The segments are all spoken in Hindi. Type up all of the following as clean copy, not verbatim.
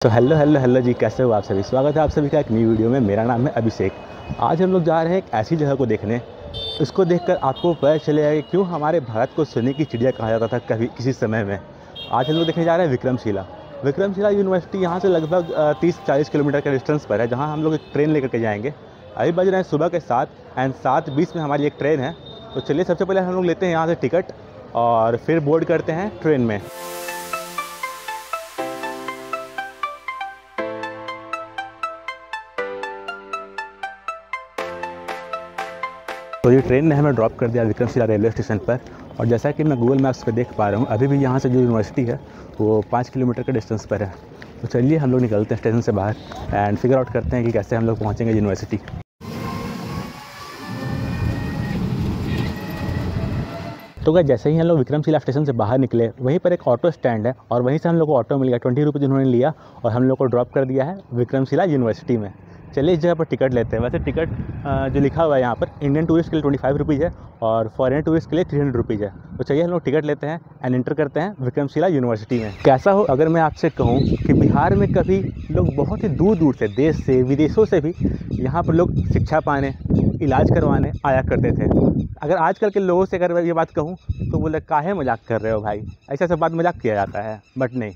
तो हेलो जी, कैसे हो आप सभी। स्वागत है आप सभी का एक नई वीडियो में। मेरा नाम है अभिषेक। आज हम लोग जा रहे हैं एक ऐसी जगह को देखने। इसको देखकर आपको पता चलेगा कि क्यों हमारे भारत को सोने की चिड़िया कहा जाता था कभी किसी समय में। आज हम लोग देखने जा रहे हैं विक्रमशिला। विक्रमशिला यूनिवर्सिटी यहाँ से लगभग 30-40 किलोमीटर के डिस्टेंस पर है, जहाँ हम लोग एक ट्रेन लेकर के जाएंगे। अभी बज रहे हैं सुबह के 7 एंड 7:20 में हमारी एक ट्रेन है। तो चलिए सबसे पहले हम लोग लेते हैं यहाँ से टिकट और फिर बोर्ड करते हैं ट्रेन में। तो ये ट्रेन ने हमें ड्रॉप कर दिया विक्रमशिला रेलवे स्टेशन पर। और जैसा कि मैं गूगल मैप्स पे देख पा रहा हूँ, अभी भी यहाँ से जो यूनिवर्सिटी है वो 5 किलोमीटर के डिस्टेंस पर है। तो चलिए हम लोग निकलते हैं स्टेशन से बाहर एंड फिगर आउट करते हैं कि कैसे हम लोग पहुँचेंगे यूनिवर्सिटी। तो क्या जैसे ही हम लोग विक्रमशिला स्टेशन से बाहर निकले, वहीं पर एक ऑटो स्टैंड है और वहीं से हम लोग को ऑटो मिल गया। 20 रुपीज़ उन्होंने लिया और हम लोग को ड्रॉप कर दिया है विक्रमशिला यूनिवर्सिटी में। चलिए इस जगह पर टिकट लेते हैं। वैसे टिकट जो लिखा हुआ है यहाँ पर, इंडियन टूरिस्ट के लिए 25 रुपीज़ है और फॉरेन टूरिस्ट के लिए 300 रुपीज़ है। तो चलिए हम लोग टिकट लेते हैं एंड एंटर करते हैं विक्रमशिला यूनिवर्सिटी में। कैसा हो अगर मैं आपसे कहूँ कि बिहार में कभी लोग बहुत ही दूर दूर से, देश से, विदेशों से भी यहाँ पर लोग शिक्षा पाने, इलाज करवाने आया करते थे। अगर आजकल के लोगों से अगर मैं ये बात कहूँ तो बोले काहे मजाक कर रहे हो भाई, ऐसा सब बात मजाक किया जाता है। बट नहीं,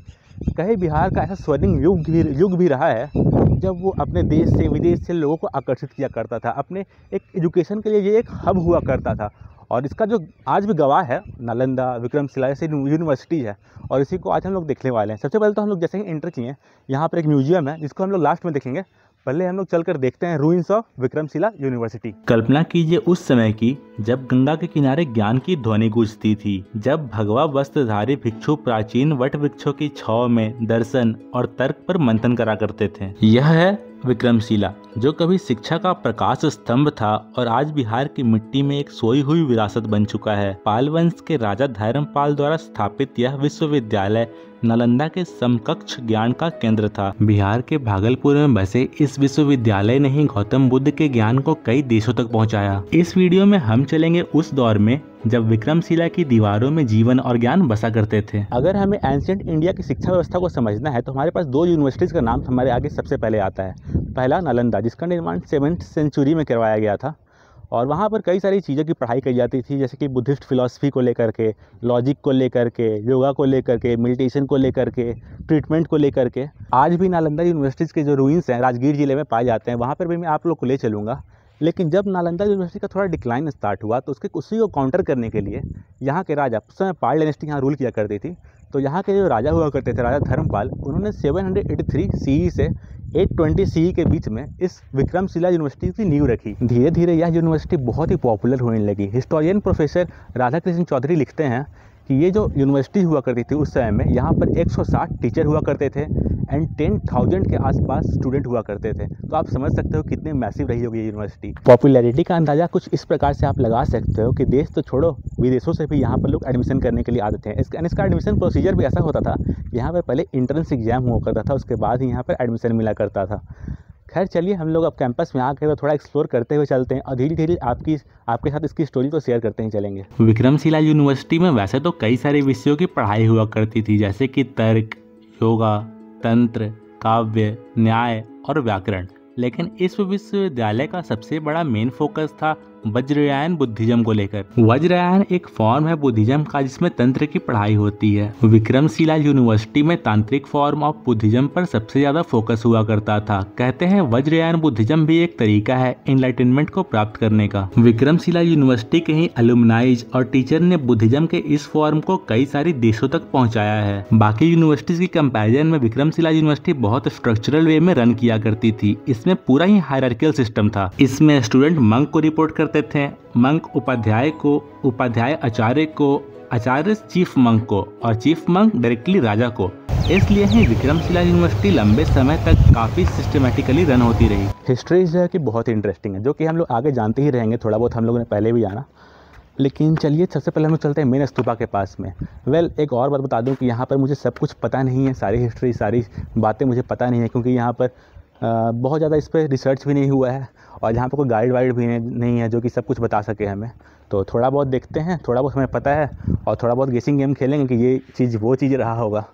कहीं बिहार का ऐसा स्वर्णिम युग भी रहा है जब वो अपने देश से, विदेश से लोगों को आकर्षित किया करता था। अपने एक एजुकेशन के लिए ये एक हब हुआ करता था। और इसका जो आज भी गवाह है नालंदा, विक्रमशिला ऐसी यूनिवर्सिटी है और इसी को आज हम लोग देखने वाले हैं। सबसे पहले तो हम लोग जैसे ही एंटर किए, यहाँ पर एक म्यूजियम है जिसको हम लोग लास्ट में देखेंगे। पहले हम लोग चलकर देखते हैं रूइंस ऑफ विक्रमशिला यूनिवर्सिटी। कल्पना कीजिए उस समय की जब गंगा के किनारे ज्ञान की ध्वनि गूंजती थी, जब भगवा वस्त्रधारी भिक्षु प्राचीन वट वृक्षों की छांव में दर्शन और तर्क पर मंथन करा करते थे। यह है विक्रमशिला, जो कभी शिक्षा का प्रकाश स्तंभ था और आज बिहार की मिट्टी में एक सोई हुई विरासत बन चुका है। पाल वंश के राजा धर्मपाल द्वारा स्थापित यह विश्वविद्यालय नालंदा के समकक्ष ज्ञान का केंद्र था। बिहार के भागलपुर में बसे इस विश्वविद्यालय ने ही गौतम बुद्ध के ज्ञान को कई देशों तक पहुंचाया। इस वीडियो में हम चलेंगे उस दौर में जब विक्रमशिला की दीवारों में जीवन और ज्ञान बसा करते थे। अगर हमें एंशिएंट इंडिया की शिक्षा व्यवस्था को समझना है तो हमारे पास दो यूनिवर्सिटीज़ का नाम हमारे आगे सबसे पहले आता है। पहला नालंदा, जिसका निर्माण 7th सेंचुरी में करवाया गया था और वहाँ पर कई सारी चीज़ों की पढ़ाई की जाती थी, जैसे कि बुद्धिस्ट फिलॉसफी को लेकर के, लॉजिक को लेकर के, योगा को लेकर के, मेडिटेशन को लेकर के, ट्रीटमेंट को लेकर के। आज भी नालंदा यूनिवर्सिटीज़ के जो रूइंस हैं राजगीर जिले में पाए जाते हैं, वहाँ पर भी मैं आप लोग को ले चलूँगा। लेकिन जब नालंदा यूनिवर्सिटी का थोड़ा डिक्लाइन स्टार्ट हुआ तो उसी को काउंटर करने के लिए यहाँ के राजा, उस समय पाल डायनेस्टी यहाँ रूल किया करती थी, तो यहाँ के जो राजा हुआ करते थे, राजा धर्मपाल, उन्होंने 783 CE से 820 CE के बीच में इस विक्रमशिला यूनिवर्सिटी की नींव रखी। धीरे धीरे यह यूनिवर्सिटी बहुत ही पॉपुलर होने लगी। हिस्टोरियन प्रोफेसर राधाकृष्ण चौधरी लिखते हैं कि ये जो यूनिवर्सिटी हुआ करती थी उस समय में, यहाँ पर 160 टीचर हुआ करते थे एंड 10,000 के आसपास स्टूडेंट हुआ करते थे। तो आप समझ सकते हो कितने मैसिव रही होगी ये यूनिवर्सिटी। पॉपुलैरिटी का अंदाज़ा कुछ इस प्रकार से आप लगा सकते हो कि देश तो छोड़ो, विदेशों से भी यहाँ पर लोग एडमिशन करने के लिए आते थे। इसका एडमिशन प्रोसीजर भी ऐसा होता था, यहाँ पर पहले एंट्रेंस एग्जाम हुआ करता था, उसके बाद ही यहाँ पर एडमिशन मिला करता था। खैर चलिए हम लोग अब कैंपस में आकर तो थोड़ा एक्सप्लोर करते हुए चलते हैं और धीरे धीरे आपके साथ इसकी स्टोरी तो शेयर करते ही चलेंगे। विक्रमशिला यूनिवर्सिटी में वैसे तो कई सारे विषयों की पढ़ाई हुआ करती थी, जैसे कि तर्क, योगा, तंत्र, काव्य, न्याय और व्याकरण। लेकिन इस विश्वविद्यालय का सबसे बड़ा मेन फोकस था वज्रयान बुद्धिज्म को लेकर। वज्रयान एक फॉर्म है बुद्धिज्म का जिसमें तंत्र की पढ़ाई होती है। विक्रमशिला यूनिवर्सिटी में तांत्रिक फॉर्म ऑफ बुद्धिज्म पर सबसे ज्यादा फोकस हुआ करता था। कहते हैं वज्रयान बुद्धिज्म भी एक तरीका है एनलाइटनमेंट को प्राप्त करने का। विक्रमशिला यूनिवर्सिटी के ही अलुमनाइज और टीचर ने बुद्धिज्म के इस फॉर्म को कई सारी देशों तक पहुँचाया है। बाकी यूनिवर्सिटीज की कंपेरिजन में विक्रमशिला यूनिवर्सिटी बहुत स्ट्रक्चरल वे में रन किया करती थी। इसमें पूरा ही हायरार्किकल सिस्टम था। इसमें स्टूडेंट मंक को रिपोर्ट करते थे, मंक उपाध्याय को, उपाध्याय आचार्य को, आचार्य चीफ मंक को और चीफ मंक डायरेक्टली राजा को। इसलिए ही विक्रमशिला यूनिवर्सिटी लंबे समय तक काफ़ी सिस्टमेटिकली रन होती रही। हिस्ट्री जो है कि बहुत ही इंटरेस्टिंग है, जो कि हम लोग आगे जानते ही रहेंगे। थोड़ा बहुत हम लोगों ने पहले भी जाना, लेकिन चलिए सबसे पहले हम लोग चलते हैं मेन स्तूपा के पास में। एक और बात बता दूं कि यहाँ पर मुझे सब कुछ पता नहीं है, सारी हिस्ट्री, सारी बातें मुझे पता नहीं है, क्योंकि यहाँ पर बहुत ज़्यादा इस पर रिसर्च भी नहीं हुआ है और यहाँ पर कोई गाइड वाइड भी नहीं है जो कि सब कुछ बता सके हमें। तो थोड़ा बहुत देखते हैं, थोड़ा बहुत हमें पता है और थोड़ा बहुत गेसिंग गेम खेलेंगे कि ये चीज़ वो चीज़ रहा होगा।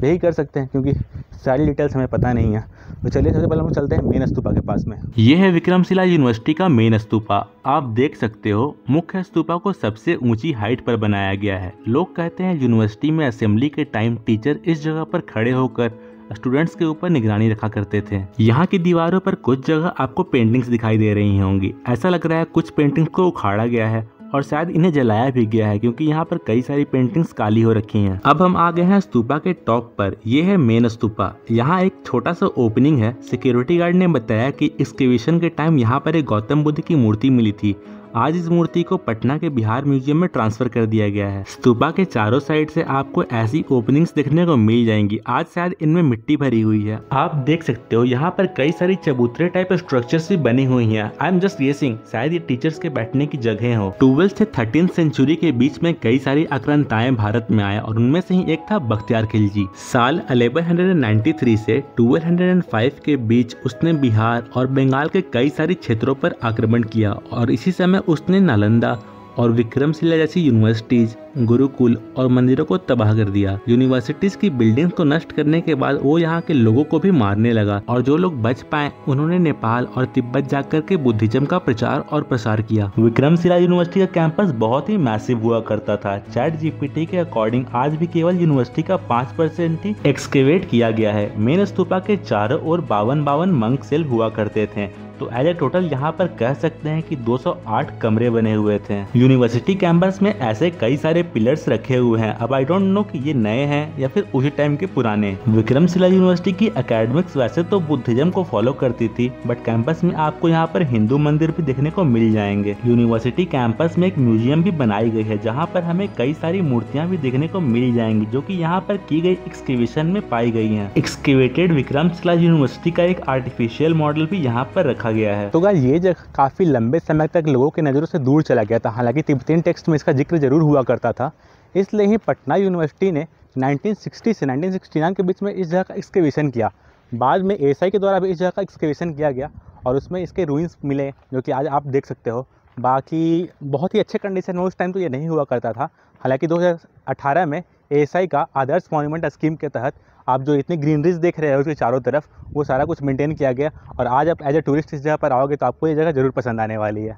यही कर सकते हैं, क्योंकि सारी डिटेल्स हमें पता नहीं है। तो चलिए सबसे पहले हम चलते हैं मेन स्तूपा के पास में। ये है विक्रमशिला यूनिवर्सिटी का मेन स्तूपा। आप देख सकते हो मुख्य स्तूपा को सबसे ऊंची हाइट पर बनाया गया है। लोग कहते हैं यूनिवर्सिटी में असेंबली के टाइम टीचर इस जगह पर खड़े होकर स्टूडेंट्स के ऊपर निगरानी रखा करते थे। यहाँ की दीवारों पर कुछ जगह आपको पेंटिंग्स दिखाई दे रही होंगी। ऐसा लग रहा है कुछ पेंटिंग्स को उखाड़ा गया है और शायद इन्हें जलाया भी गया है, क्योंकि यहाँ पर कई सारी पेंटिंग्स काली हो रखी हैं। अब हम आ गए हैं स्तूपा के टॉप पर। यह है मेन स्तूपा। यहाँ एक छोटा सा ओपनिंग है। सिक्योरिटी गार्ड ने बताया कि एक्सकेवेशन के टाइम यहाँ पर एक गौतम बुद्ध की मूर्ति मिली थी। आज इस मूर्ति को पटना के बिहार म्यूजियम में ट्रांसफर कर दिया गया है। स्तूपा के चारों साइड से आपको ऐसी ओपनिंग्स देखने को मिल जाएंगी। आज शायद इनमें मिट्टी भरी हुई है। आप देख सकते हो यहाँ पर कई सारी चबूतरे टाइप स्ट्रक्चर्स भी बनी हुई हैं। आई एम जस्ट गेसिंग, शायद ये टीचर्स के बैठने की जगह हो। 12th से 13th सेंचुरी के बीच में कई सारी आक्रांताएं भारत में आए और उनमें से ही एक था बख्तियार खिलजी। साल 1193 से 1205 के बीच उसने बिहार और बंगाल के कई सारी क्षेत्रों पर आक्रमण किया और इसी समय उसने नालंदा और विक्रमशिला जैसी यूनिवर्सिटीज, गुरुकुल और मंदिरों को तबाह कर दिया। यूनिवर्सिटीज की बिल्डिंग्स को नष्ट करने के बाद वो यहाँ के लोगों को भी मारने लगा और जो लोग बच पाए उन्होंने नेपाल और तिब्बत जाकर के बुद्धिज्म का प्रचार और प्रसार किया। विक्रमशिला यूनिवर्सिटी का कैंपस बहुत ही मैसिव हुआ करता था। ChatGPT के अकॉर्डिंग आज भी केवल यूनिवर्सिटी का 5% ही एक्सकेवेट किया गया है। मेन स्तूपा के चारों ओर 52 मंक सेल हुआ करते थे। तो एज ए टोटल यहाँ पर कह सकते हैं कि 208 कमरे बने हुए थे। यूनिवर्सिटी कैंपस में ऐसे कई सारे पिलर्स रखे हुए हैं। अब आई डोंट नो कि ये नए हैं या फिर उसी टाइम के पुराने। विक्रमशिला यूनिवर्सिटी की एकेडमिक्स वैसे तो बुद्धिज्म को फॉलो करती थी, बट कैंपस में आपको यहाँ पर हिंदू मंदिर भी देखने को मिल जाएंगे। यूनिवर्सिटी कैंपस में एक म्यूजियम भी बनाई गई है, जहाँ पर हमें कई सारी मूर्तियाँ भी देखने को मिल जाएंगी, जो की यहाँ पर की गई एक्सकेवेशन में पाई गई है। एक्सकेवेटेड विक्रमशिला यूनिवर्सिटी का एक आर्टिफिशियल मॉडल भी यहाँ पर रखा गया है। तो गाइस ये जगह काफ़ी लंबे समय तक लोगों की नज़रों से दूर चला गया था। हालांकि तिब्बतीन टेक्स्ट में इसका जिक्र जरूर हुआ करता था। इसलिए ही पटना यूनिवर्सिटी ने 1960 से 1969 के बीच में इस जगह का एक्सकेवेशन किया। बाद में ASI के द्वारा भी इस जगह का एक्सकेवेशन किया गया और उसमें इसके रूइंस मिले, जो कि आज आप देख सकते हो। बाकी बहुत ही अच्छे कंडीशन में उस टाइम तो ये नहीं हुआ करता था। हालांकि 2018 में ASI का आदर्श मॉन्यूमेंट स्कीम के तहत आप जो इतनी ग्रीनरीज देख रहे हो उसके चारों तरफ, वो सारा कुछ मेंटेन किया गया और आज आप एज ए टूरिस्ट इस जगह पर आओगे तो आपको ये जगह ज़रूर पसंद आने वाली है।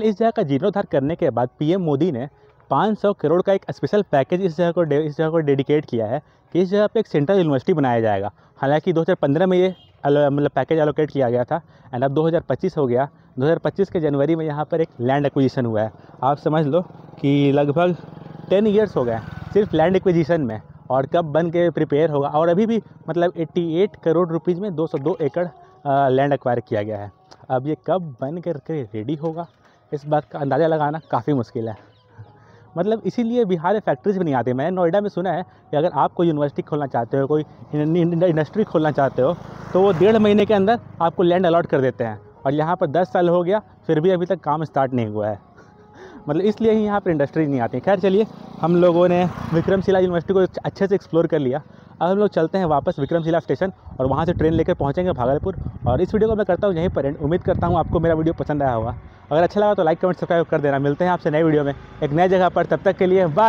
इस जगह का जीर्णोद्धार करने के बाद PM मोदी ने 500 करोड़ का एक स्पेशल पैकेज इस जगह को डेडिकेट किया है कि इस जगह पे एक सेंट्रल यूनिवर्सिटी बनाया जाएगा। हालांकि 2015 में ये मतलब पैकेज एलोकेट किया गया था एंड अब 2025 हो गया। 2025 के जनवरी में यहाँ पर एक लैंड एक्विजिशन हुआ है। आप समझ लो कि लगभग 10 ईयर्स हो गए सिर्फ लैंड एक्विजिशन में, और कब बन के प्रिपेयर होगा। और अभी भी मतलब 88 करोड़ रुपीज़ में 202 एकड़ लैंड एक्वायर किया गया है। अब ये कब बन करके रेडी होगा, इस बात का अंदाज़ा लगाना काफ़ी मुश्किल है। मतलब इसीलिए बिहार में फैक्ट्रीज भी नहीं आती। मैंने नोएडा में सुना है कि अगर आप कोई यूनिवर्सिटी खोलना चाहते हो, कोई इंडस्ट्री खोलना चाहते हो, तो वो 1.5 महीने के अंदर आपको लैंड अलॉट कर देते हैं। और यहाँ पर 10 साल हो गया फिर भी अभी तक काम स्टार्ट नहीं हुआ है। मतलब इसलिए ही यहाँ पर इंडस्ट्री नहीं आती। खैर चलिए, हम लोगों ने विक्रमशिला यूनिवर्सिटी को अच्छे से एक्सप्लोर कर लिया। अब हम लोग चलते हैं वापस विक्रमशिला स्टेशन और वहाँ से ट्रेन लेकर पहुँचेंगे भागलपुर। और इस वीडियो को मैं करता हूँ यहीं पर एंड। उम्मीद करता हूँ आपको मेरा वीडियो पसंद आया होगा। अगर अच्छा लगा तो लाइक कमेंट सब्सक्राइब कर देना। मिलते हैं आपसे नए वीडियो में एक नई जगह पर। तब तक के लिए बाय।